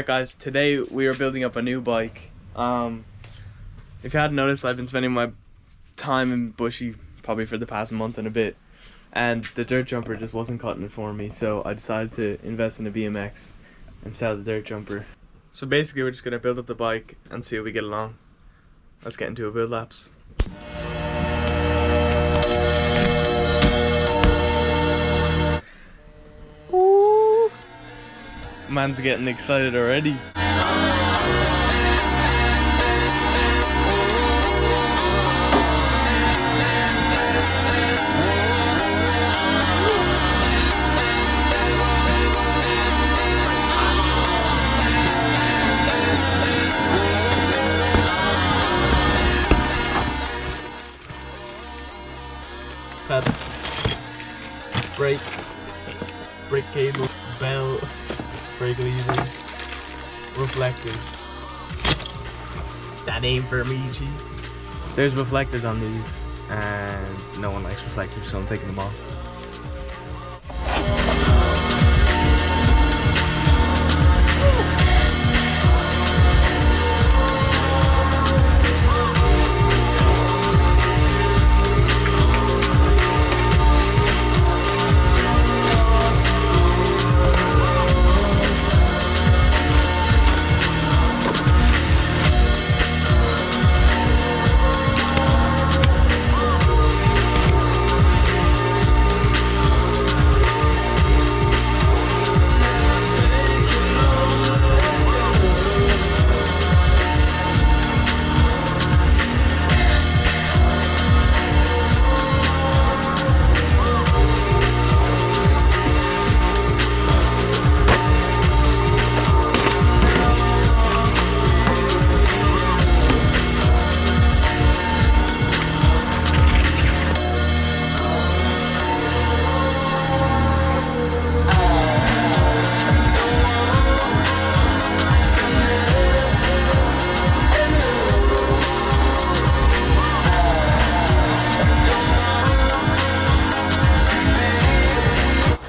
Alright guys, today we are building up a new bike. If you hadn't noticed, I've been spending my time in bushy probably for the past month and a bit, and the dirt jumper just wasn't cutting it for me, so I decided to invest in a BMX and sell the dirt jumper. So basically we're just going to build up the bike and see how we get along. Let's get into a build laps. Ooh. Man's getting excited already. Brake cable, bell, brake lever, reflectors. That ain't for me, G. There's reflectors on these, and no one likes reflectors, so I'm taking them off.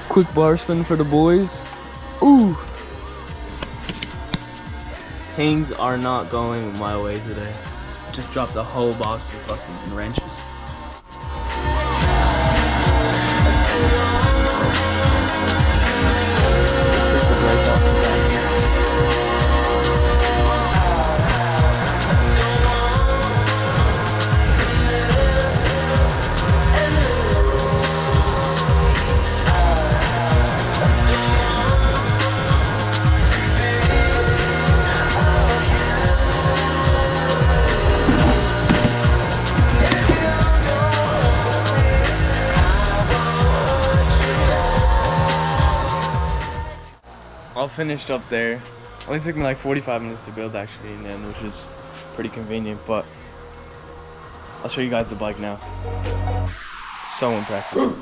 Quick bar spin for the boys. Ooh! Things are not going my way today. Just dropped the whole box of fucking wrenches. All finished up there. Only took me like 45 minutes to build actually in the end, which is pretty convenient, but I'll show you guys the bike now. So impressive.